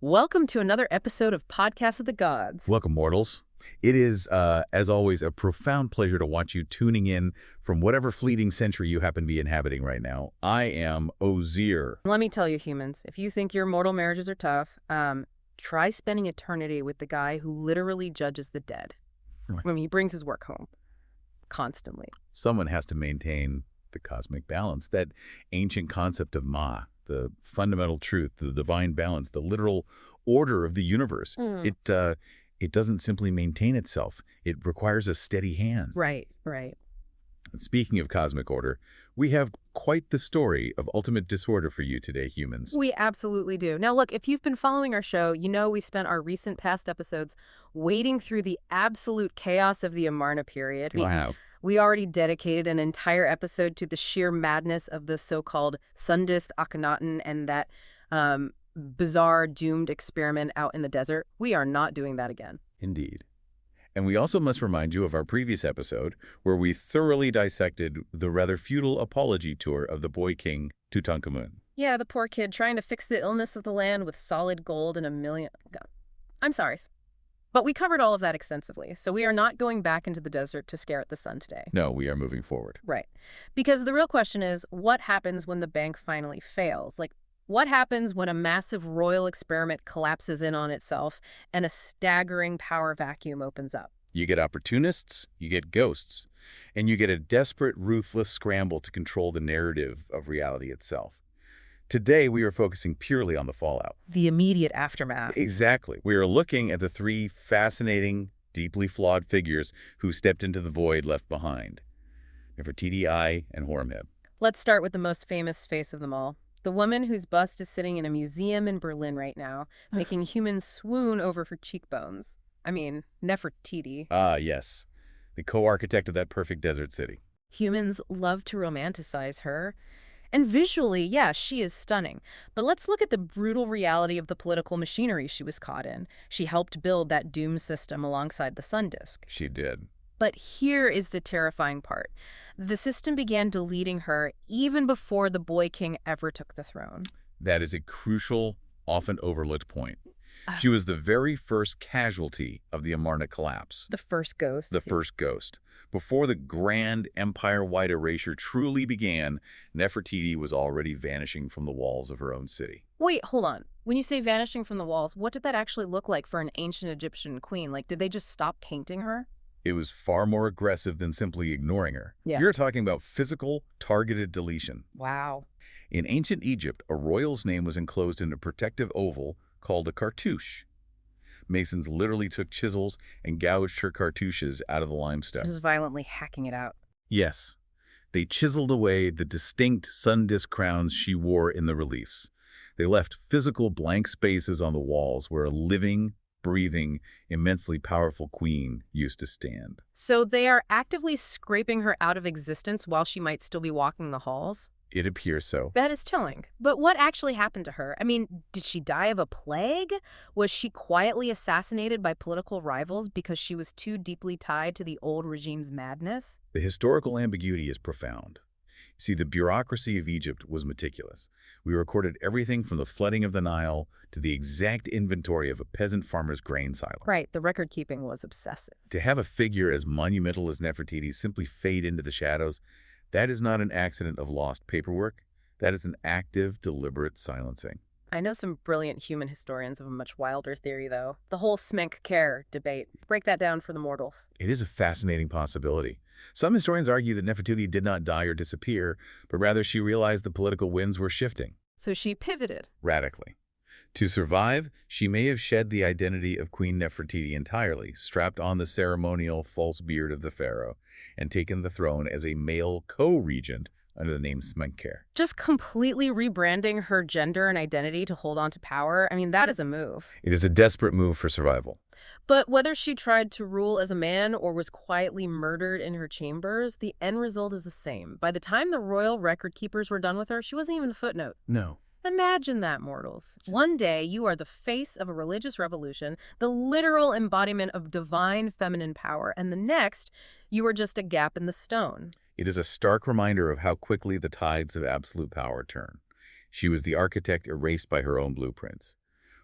Welcome to another episode of Podcast of the Gods. Welcome, mortals. It is, as always, a profound pleasure to watch you tuning in from whatever fleeting century you happen to be inhabiting right now. I am O-zeer. Let me tell you, humans, if you think your mortal marriages are tough, try spending eternity with the guy who literally judges the dead. Right. I mean, he brings his work home constantly. Someone has to maintain the cosmic balance, that ancient concept of Ma, the fundamental truth, the divine balance, the literal order of the universe. It doesn't simply maintain itself. It requires a steady hand. Right. And speaking of cosmic order, we have quite the story of ultimate disorder for you today, humans. We absolutely do. Now, look, if you've been following our show, you know we've spent our recent past episodes wading through the absolute chaos of the Amarna period. Wow. We already dedicated an entire episode to the sheer madness of the so-called Sundist Akhenaten and that bizarre doomed experiment out in the desert. We are not doing that again. Indeed. And we also must remind you of our previous episode where we thoroughly dissected the rather futile apology tour of the boy king Tutankhamun. Yeah, the poor kid trying to fix the illness of the land with solid gold and a million... I'm sorry. But we covered all of that extensively, so we are not going back into the desert to stare at the sun today. No, we are moving forward. Right. Because the real question is, what happens when the bank finally fails? Like, what happens when a massive royal experiment collapses in on itself and a staggering power vacuum opens up? You get opportunists, you get ghosts, and you get a desperate, ruthless scramble to control the narrative of reality itself. Today, we are focusing purely on the fallout. The immediate aftermath. Exactly. We are looking at the three fascinating, deeply flawed figures who stepped into the void left behind. Nefertiti and Horemheb. Let's start with the most famous face of them all. The woman whose bust is sitting in a museum in Berlin right now, making humans swoon over her cheekbones. I mean, Nefertiti. Ah, yes. The co-architect of that perfect desert city. Humans love to romanticize her. And visually, yeah, she is stunning. But let's look at the brutal reality of the political machinery she was caught in. She helped build that doom system alongside the sun disk. She did. But here is the terrifying part. The system began deleting her even before the boy king ever took the throne. That is a crucial, often overlooked point. She was the very first casualty of the Amarna collapse. The first ghost. The first ghost. Before the grand empire-wide erasure truly began, Nefertiti was already vanishing from the walls of her own city. Wait, hold on. When you say vanishing from the walls, what did that actually look like for an ancient Egyptian queen? Like, did they just stop painting her? It was far more aggressive than simply ignoring her. Yeah. You're talking about physical, targeted deletion. Wow. In ancient Egypt, a royal's name was enclosed in a protective oval called a cartouche. Masons literally took chisels and gouged her cartouches out of the limestone. Just violently hacking it out. Yes. They chiseled away the distinct sun disk crowns she wore in the reliefs. They left physical blank spaces on the walls where a living, breathing, immensely powerful queen used to stand. So they are actively scraping her out of existence while she might still be walking the halls? It appears so. That is chilling. But what actually happened to her? I mean, did she die of a plague? Was she quietly assassinated by political rivals because she was too deeply tied to the old regime's madness? The historical ambiguity is profound. See, the bureaucracy of Egypt was meticulous. We recorded everything from the flooding of the Nile to the exact inventory of a peasant farmer's grain silo. Right, the record keeping was obsessive. To have a figure as monumental as Nefertiti simply fade into the shadows, that is not an accident of lost paperwork. That is an active, deliberate silencing. I know some brilliant human historians of a much wilder theory, though. The whole Smenkhkare debate. Break that down for the mortals. It is a fascinating possibility. Some historians argue that Nefertiti did not die or disappear, but rather she realized the political winds were shifting. So she pivoted. Radically. To survive, she may have shed the identity of Queen Nefertiti entirely, strapped on the ceremonial false beard of the pharaoh, and taken the throne as a male co-regent under the name Smenkhkare. Just completely rebranding her gender and identity to hold on to power, I mean, that is a move. It is a desperate move for survival. But whether she tried to rule as a man or was quietly murdered in her chambers, the end result is the same. By the time the royal record keepers were done with her, she wasn't even a footnote. No. Imagine that, mortals. One day, you are the face of a religious revolution, the literal embodiment of divine feminine power, and the next, you are just a gap in the stone. It is a stark reminder of how quickly the tides of absolute power turn. She was the architect erased by her own blueprints.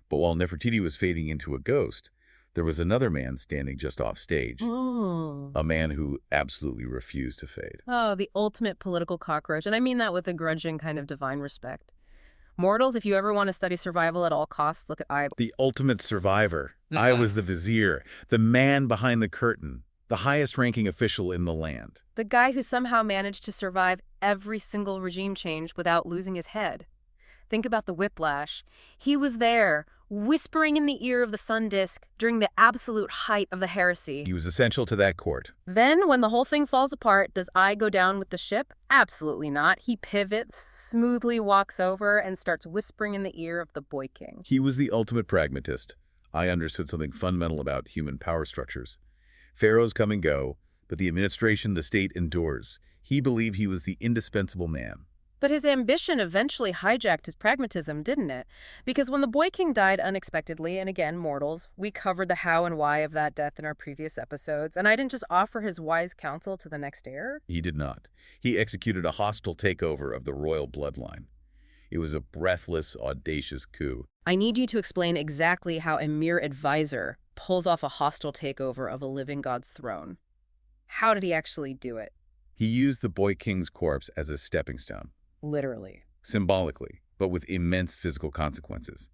But while Nefertiti was fading into a ghost, there was another man standing just off stage, Oh. a man who absolutely refused to fade. Oh, the ultimate political cockroach. And I mean that with a grudging kind of divine respect. Mortals, if you ever want to study survival at all costs, look at I. The ultimate survivor. I was the vizier, the man behind the curtain, the highest-ranking official in the land. The guy who somehow managed to survive every single regime change without losing his head. Think about the whiplash. He was there, whispering in the ear of the sun disk during the absolute height of the heresy. He was essential to that court. Then, when the whole thing falls apart, does I go down with the ship? Absolutely not. He pivots, smoothly walks over, and starts whispering in the ear of the boy king. He was the ultimate pragmatist. I understood something fundamental about human power structures. Pharaohs come and go, but the administration, the state, endures. He believed he was the indispensable man. But his ambition eventually hijacked his pragmatism, didn't it? Because when the boy king died unexpectedly, and again, mortals, we covered the how and why of that death in our previous episodes, and I didn't just offer his wise counsel to the next heir. He did not. He executed a hostile takeover of the royal bloodline. It was a breathless, audacious coup. I need you to explain exactly how a mere advisor pulls off a hostile takeover of a living god's throne. How did he actually do it? He used the boy king's corpse as a stepping stone. Literally. Symbolically, but with immense physical consequences.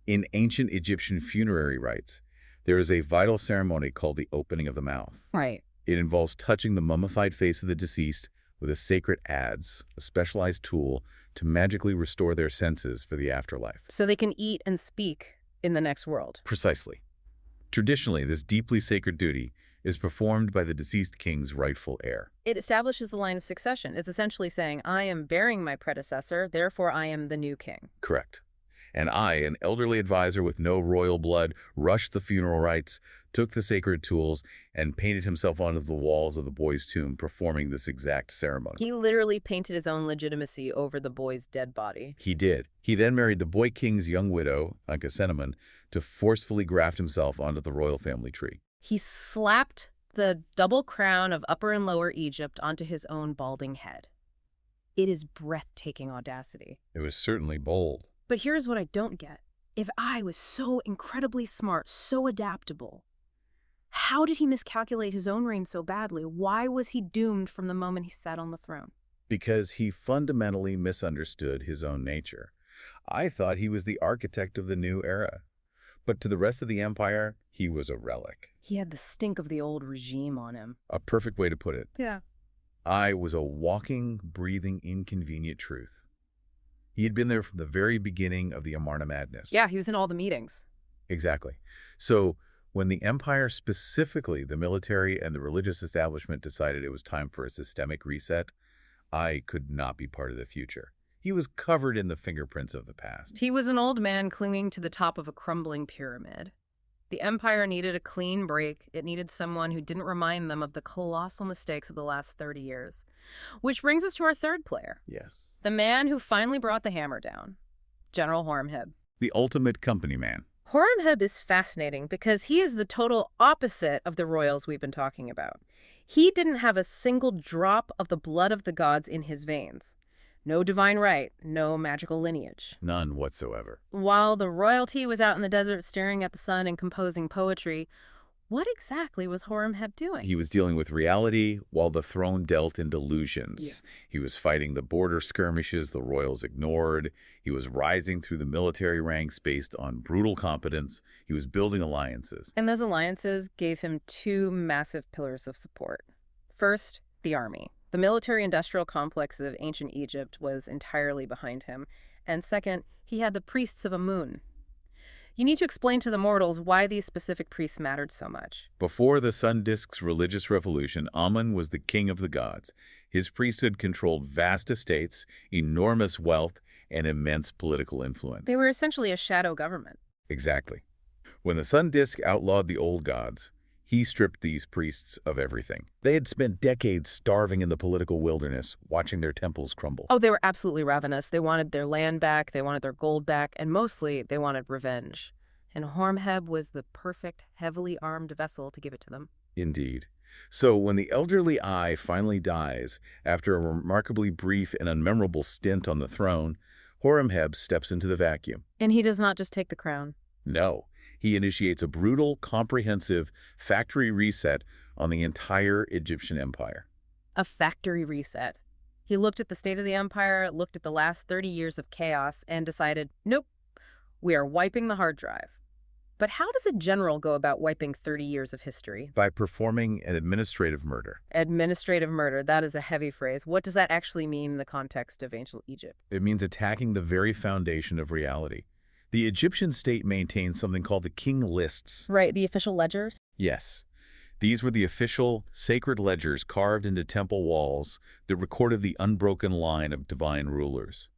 In ancient Egyptian funerary rites, there is a vital ceremony called the opening of the mouth. Right. It involves touching the mummified face of the deceased with a sacred adze, a specialized tool to magically restore their senses for the afterlife. So they can eat and speak in the next world. Precisely. Traditionally, this deeply sacred duty is performed by the deceased king's rightful heir. It establishes the line of succession. It's essentially saying, I am burying my predecessor, therefore I am the new king. Correct. And I, an elderly advisor with no royal blood, rushed the funeral rites, took the sacred tools, and painted himself onto the walls of the boy's tomb, performing this exact ceremony. He literally painted his own legitimacy over the boy's dead body. He did. He then married the boy king's young widow, Ankhesenamun, to forcefully graft himself onto the royal family tree. He slapped the double crown of Upper and Lower Egypt onto his own balding head. It is breathtaking audacity. It was certainly bold. But here's what I don't get. If I was so incredibly smart, so adaptable, how did he miscalculate his own reign so badly? Why was he doomed from the moment he sat on the throne? Because he fundamentally misunderstood his own nature. I thought he was the architect of the new era. But to the rest of the empire, he was a relic. He had the stink of the old regime on him. A perfect way to put it. Yeah. I was a walking, breathing, inconvenient truth. He had been there from the very beginning of the Amarna madness. Yeah, he was in all the meetings. Exactly. So when the empire, specifically the military and the religious establishment, decided it was time for a systemic reset, I could not be part of the future. He was covered in the fingerprints of the past. He was an old man clinging to the top of a crumbling pyramid. The empire needed a clean break. It needed someone who didn't remind them of the colossal mistakes of the last 30 years. Which brings us to our third player. Yes. The man who finally brought the hammer down. General Horemheb. The ultimate company man. Horemheb is fascinating because he is the total opposite of the royals we've been talking about. He didn't have a single drop of the blood of the gods in his veins. No divine right, no magical lineage. None whatsoever. While the royalty was out in the desert staring at the sun and composing poetry, what exactly was Horemheb doing? He was dealing with reality while the throne dealt in delusions. Yes. He was fighting the border skirmishes the royals ignored. He was rising through the military ranks based on brutal competence. He was building alliances. And those alliances gave him two massive pillars of support. First, the army. The military-industrial complex of ancient Egypt was entirely behind him. And second, he had the priests of Amun. You need to explain to the mortals why these specific priests mattered so much. Before the sun disk's religious revolution, Amun was the king of the gods. His priesthood controlled vast estates, enormous wealth, and immense political influence. They were essentially a shadow government. Exactly. When the sun disk outlawed the old gods, he stripped these priests of everything. They had spent decades starving in the political wilderness, watching their temples crumble. Oh, they were absolutely ravenous. They wanted their land back, they wanted their gold back, and mostly they wanted revenge. And Horemheb was the perfect, heavily armed vessel to give it to them. Indeed. So when the elderly Eye finally dies, after a remarkably brief and unmemorable stint on the throne, Horemheb steps into the vacuum. And he does not just take the crown. No, he initiates a brutal, comprehensive factory reset on the entire Egyptian empire. A factory reset. He looked at the state of the empire, looked at the last 30 years of chaos, and decided, nope, we are wiping the hard drive. But how does a general go about wiping 30 years of history? By performing an administrative murder. Administrative murder, that is a heavy phrase. What does that actually mean in the context of ancient Egypt? It means attacking the very foundation of reality. The Egyptian state maintained something called the king lists. Right, the official ledgers? Yes. These were the official sacred ledgers carved into temple walls that recorded the unbroken line of divine rulers.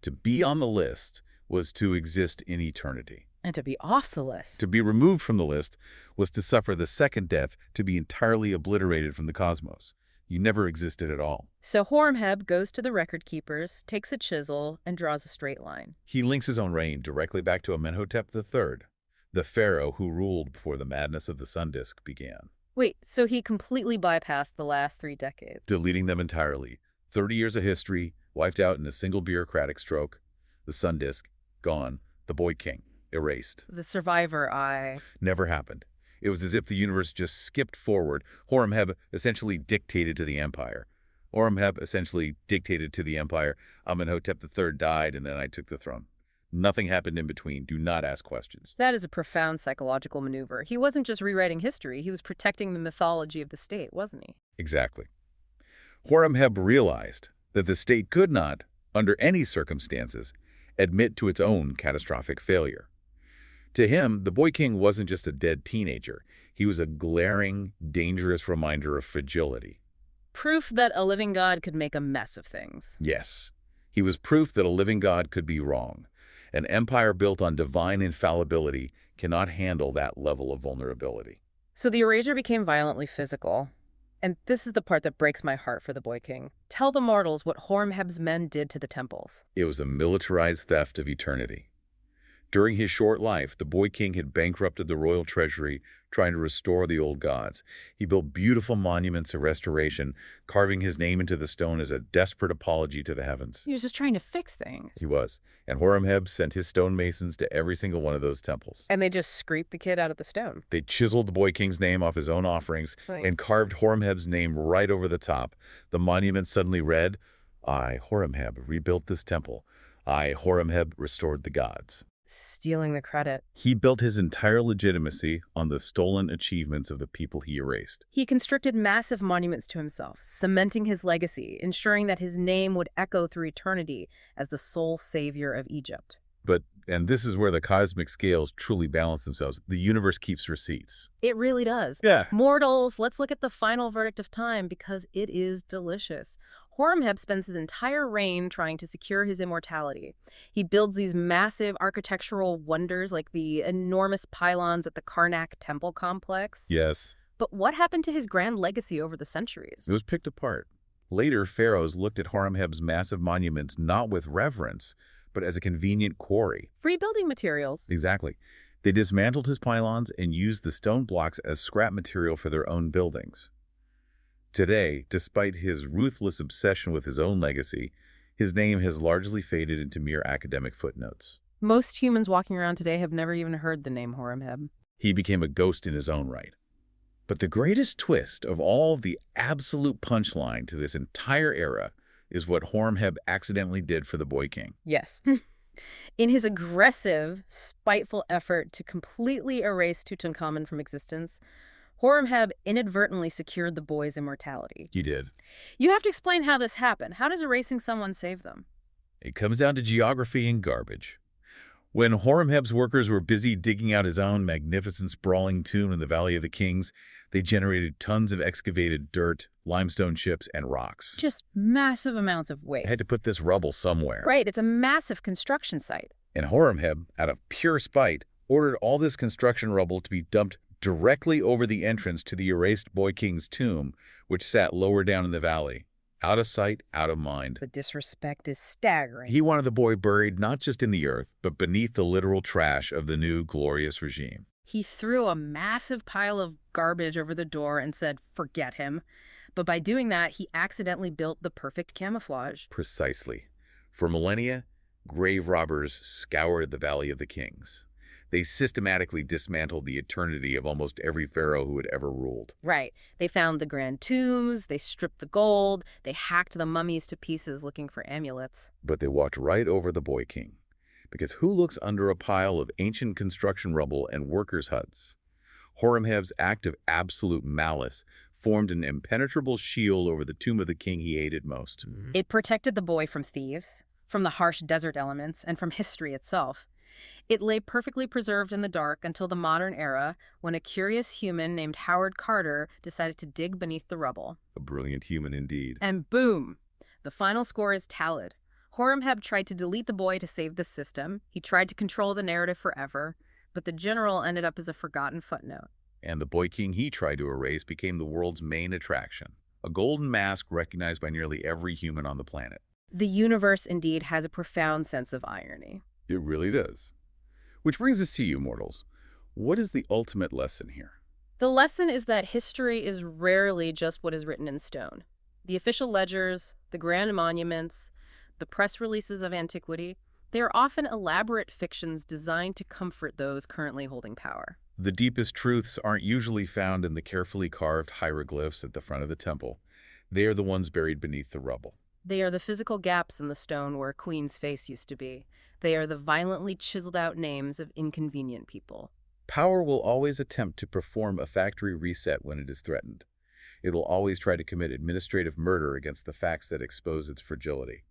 To be on the list was to exist in eternity. And to be off the list. To be removed from the list was to suffer the second death, to be entirely obliterated from the cosmos. You never existed at all. So Horemheb goes to the record keepers, takes a chisel, and draws a straight line. He links his own reign directly back to Amenhotep III, the pharaoh who ruled before the madness of the sun disk began. Wait, so he completely bypassed the last 3 decades? Deleting them entirely. 30 years of history, wiped out in a single bureaucratic stroke. The sun disk, gone. The boy king, erased. The survivor eye. Never happened. It was as if the universe just skipped forward. Horemheb essentially dictated to the empire. Horemheb essentially dictated to the empire. Amenhotep III died, and then I took the throne. Nothing happened in between. Do not ask questions. That is a profound psychological maneuver. He wasn't just rewriting history, he was protecting the mythology of the state, wasn't he? Exactly. Horemheb realized that the state could not, under any circumstances, admit to its own catastrophic failure. To him, the boy king wasn't just a dead teenager. He was a glaring, dangerous reminder of fragility. Proof that a living god could make a mess of things. Yes, he was proof that a living god could be wrong. An empire built on divine infallibility cannot handle that level of vulnerability. So the erasure became violently physical. And this is the part that breaks my heart for the boy king. Tell the mortals what Horemheb's men did to the temples. It was a militarized theft of eternity. During his short life, the boy king had bankrupted the royal treasury, trying to restore the old gods. He built beautiful monuments of restoration, carving his name into the stone as a desperate apology to the heavens. He was just trying to fix things. He was. And Horemheb sent his stonemasons to every single one of those temples. And they just scraped the kid out of the stone. They chiseled the boy king's name off his own offerings and carved Horemheb's name right over the top. The monument suddenly read, I, Horemheb, rebuilt this temple. I, Horemheb, restored the gods. Stealing the credit. He built his entire legitimacy on the stolen achievements of the people he erased. He constructed massive monuments to himself, cementing his legacy, ensuring that his name would echo through eternity as the sole savior of Egypt. And this is where the cosmic scales truly balance themselves. The universe keeps receipts. It really does. Yeah. Mortals, let's look at the final verdict of time because it is delicious. Horemheb spends his entire reign trying to secure his immortality. He builds these massive architectural wonders like the enormous pylons at the Karnak temple complex. Yes. But what happened to his grand legacy over the centuries? It was picked apart. Later, pharaohs looked at Horemheb's massive monuments not with reverence, but as a convenient quarry. Free building materials. Exactly. They dismantled his pylons and used the stone blocks as scrap material for their own buildings. Today, despite his ruthless obsession with his own legacy, his name has largely faded into mere academic footnotes. Most humans walking around today have never even heard the name Horemheb. He became a ghost in his own right. But the greatest twist of all, the absolute punchline to this entire era, is what Horemheb accidentally did for the boy king. Yes. In his aggressive, spiteful effort to completely erase Tutankhamun from existence, Horemheb inadvertently secured the boy's immortality. He did. You have to explain how this happened. How does erasing someone save them? It comes down to geography and garbage. When Horemheb's workers were busy digging out his own magnificent sprawling tomb in the Valley of the Kings, they generated tons of excavated dirt, limestone chips, and rocks. Just massive amounts of waste. They had to put this rubble somewhere. Right, it's a massive construction site. And Horemheb, out of pure spite, ordered all this construction rubble to be dumped directly over the entrance to the erased boy king's tomb, which sat lower down in the valley. Out of sight, out of mind. The disrespect is staggering. He wanted the boy buried not just in the earth, but beneath the literal trash of the new glorious regime. He threw a massive pile of garbage over the door and said, forget him. But by doing that, he accidentally built the perfect camouflage. Precisely. For millennia, Grave robbers scoured the Valley of the Kings. They systematically dismantled the eternity of almost every pharaoh who had ever ruled. Right. They found the grand tombs, they stripped the gold, they hacked the mummies to pieces looking for amulets. But they walked right over the boy king. Because who looks under a pile of ancient construction rubble and workers' huts? Horemheb's act of absolute malice formed an impenetrable shield over the tomb of the king he hated most. It protected the boy from thieves, from the harsh desert elements, and from history itself. It lay perfectly preserved in the dark until the modern era, when a curious human named Howard Carter decided to dig beneath the rubble. A brilliant human indeed. And boom! The final score is tallied. Horemheb tried to delete the boy to save the system. He tried to control the narrative forever, but the general ended up as a forgotten footnote. And the boy king he tried to erase became the world's main attraction, a golden mask recognized by nearly every human on the planet. The universe indeed has a profound sense of irony. It really does. Which brings us to you, mortals. What is the ultimate lesson here? The lesson is that history is rarely just what is written in stone. The official ledgers, the grand monuments, the press releases of antiquity, they are often elaborate fictions designed to comfort those currently holding power. The deepest truths aren't usually found in the carefully carved hieroglyphs at the front of the temple. They are the ones buried beneath the rubble. They are the physical gaps in the stone where a queen's face used to be. They are the violently chiseled out names of inconvenient people. Power will always attempt to perform a factory reset when it is threatened. It will always try to commit administrative murder against the facts that expose its fragility.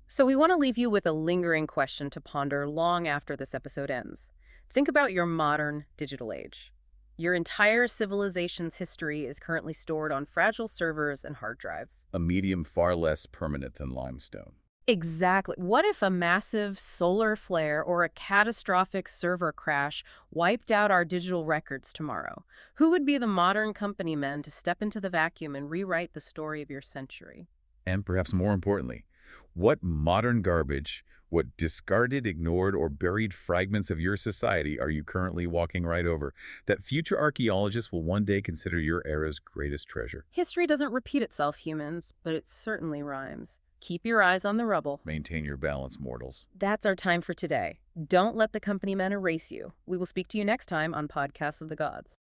So we want to leave you with a lingering question to ponder long after this episode ends. Think about your modern digital age. Your entire civilization's history is currently stored on fragile servers and hard drives. A medium far less permanent than limestone. Exactly. What if a massive solar flare or a catastrophic server crash wiped out our digital records tomorrow? Who would be the modern company men to step into the vacuum and rewrite the story of your century? And perhaps more importantly, what modern garbage, what discarded, ignored, or buried fragments of your society are you currently walking right over that future archaeologists will one day consider your era's greatest treasure? History doesn't repeat itself, humans, but it certainly rhymes. Keep your eyes on the rubble. Maintain your balance, mortals. That's our time for today. Don't let the company men erase you. We will speak to you next time on Podcasts of the Gods.